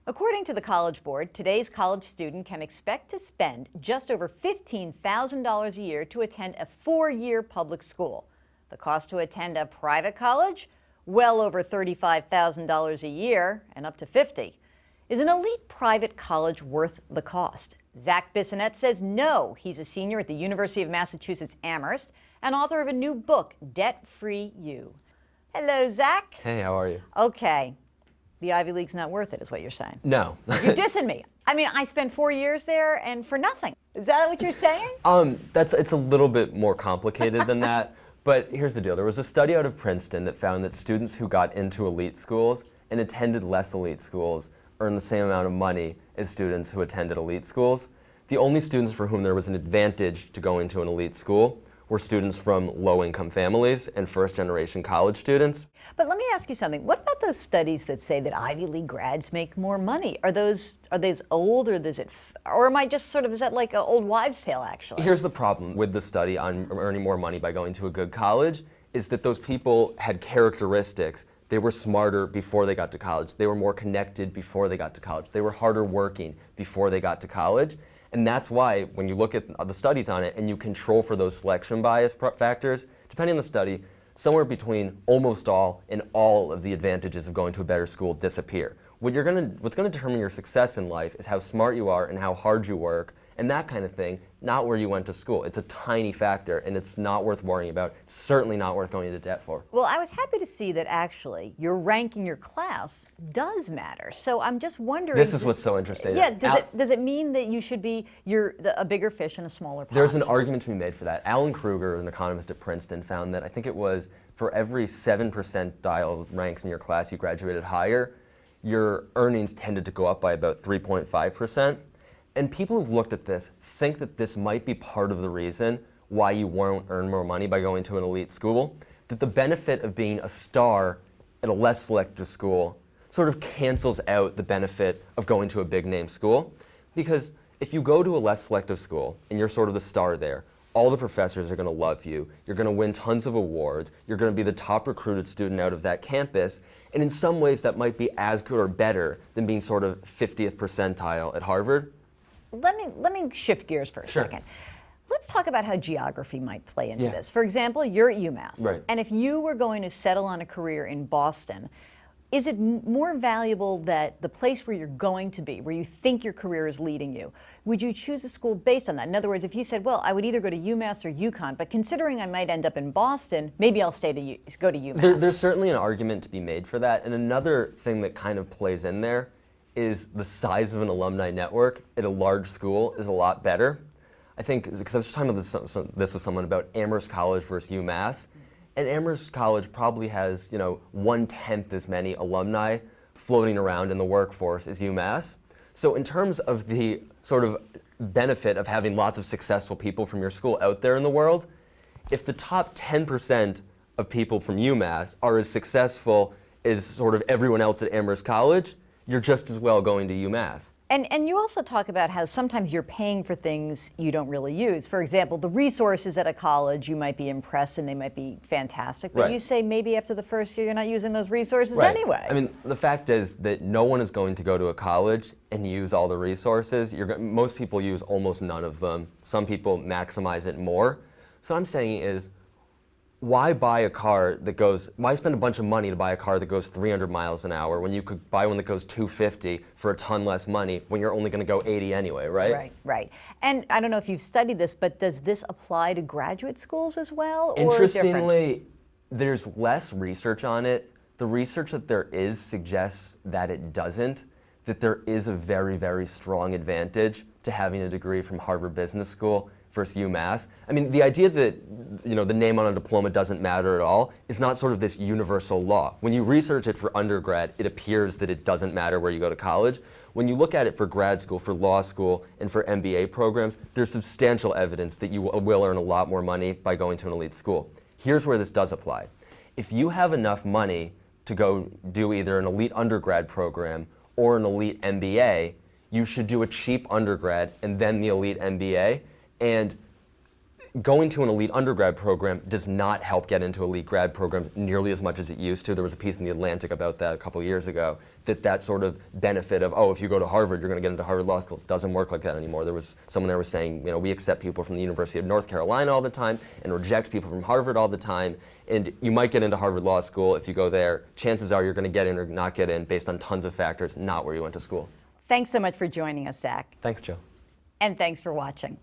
According to the College Board, today's college student can expect to spend just over $15,000 a year to attend a 4-year public school. The cost to attend a private college? Well over $35,000 a year and up to $50,000. Is an elite private college worth the cost? Zac Bissonnette says no. He's a senior at the University of Massachusetts Amherst and author of a new book, Debt-Free You. Hello, Zac. Hey, how are you? Okay. The Ivy League's not worth it, is what you're saying. No. You're dissing me. I mean, I spent 4 years there and for nothing. Is that what you're saying? It's a little bit more complicated than that. But here's the deal. There was a study out of Princeton that found that students who got into elite schools and attended less elite schools earned the same amount of money as students who attended elite schools. The only students for whom there was an advantage to going to an elite school were students from low-income families and first-generation college students. But let me ask you something. What about those studies that say that Ivy League grads make more money? Are those old, or am I just is that like an old wives' tale, actually? Here's the problem with the study on earning more money by going to a good college is that those people had characteristics. They were smarter before they got to college. They were more connected before they got to college. They were harder working before they got to college. And that's why when you look at the studies on it and you control for those selection bias factors, depending on the study, somewhere between almost all and all of the advantages of going to a better school disappear. What's going to determine your success in life is how smart you are and how hard you work and that kind of thing, not where you went to school. It's a tiny factor and it's not worth worrying about, certainly not worth going into debt for. Well, I was happy to see that actually your rank in your class does matter. So I'm just wondering. This is what's so interesting. Yeah, does it mean that you should be a bigger fish in a smaller pond? There's an argument to be made for that. Alan Kruger, an economist at Princeton, found that I think it was for every 7 percentile ranks in your class you graduated higher, your earnings tended to go up by about 3.5%. And people who've looked at this think that this might be part of the reason why you won't earn more money by going to an elite school, that the benefit of being a star at a less selective school sort of cancels out the benefit of going to a big name school. Because if you go to a less selective school and you're sort of the star there, all the professors are going to love you, you're going to win tons of awards, you're going to be the top recruited student out of that campus, and in some ways that might be as good or better than being sort of 50th percentile at Harvard. Let me shift gears for a second. Let's talk about how geography might play into this. For example, you're at UMass. Right. And if you were going to settle on a career in Boston, is it more valuable that the place where you're going to be, where you think your career is leading you, would you choose a school based on that? In other words, if you said, well, I would either go to UMass or UConn, but considering I might end up in Boston, maybe I'll go to UMass. There's certainly an argument to be made for that. And another thing that kind of plays in there is the size of an alumni network at a large school is a lot better. I think, because I was just talking about this with someone about Amherst College versus UMass, and Amherst College probably has 1/10 as many alumni floating around in the workforce as UMass. So in terms of the sort of benefit of having lots of successful people from your school out there in the world, if the top 10% of people from UMass are as successful as sort of everyone else at Amherst College, you're just as well going to UMass. And you also talk about how sometimes you're paying for things you don't really use. For example, the resources at a college, you might be impressed and they might be fantastic, but you say maybe after the first year you're not using those resources anyway. I mean, the fact is that no one is going to go to a college and use all the resources. Most people use almost none of them. Some people maximize it more. So what I'm saying is, why spend a bunch of money to buy a car that goes 300 miles an hour when you could buy one that goes 250 for a ton less money when you're only going to go 80 anyway, right? Right. And I don't know if you've studied this, but does this apply to graduate schools as well, or Interestingly, there's less research on it. The research that there is suggests that it doesn't, that there is a very, very strong advantage to having a degree from Harvard Business School versus UMass. I mean, the idea that the name on a diploma doesn't matter at all is not sort of this universal law. When you research it for undergrad, it appears that it doesn't matter where you go to college. When you look at it for grad school, for law school, and for MBA programs, there's substantial evidence that you will earn a lot more money by going to an elite school. Here's where this does apply. If you have enough money to go do either an elite undergrad program or an elite MBA, you should do a cheap undergrad and then the elite MBA. And going to an elite undergrad program does not help get into elite grad programs nearly as much as it used to. There was a piece in The Atlantic about that a couple of years ago, that sort of benefit of, oh, if you go to Harvard, you're going to get into Harvard Law School, doesn't work like that anymore. There was someone there was saying, we accept people from the University of North Carolina all the time and reject people from Harvard all the time. And you might get into Harvard Law School if you go there. Chances are you're going to get in or not get in based on tons of factors, not where you went to school. Thanks so much for joining us, Zac. Thanks, Jill. And thanks for watching.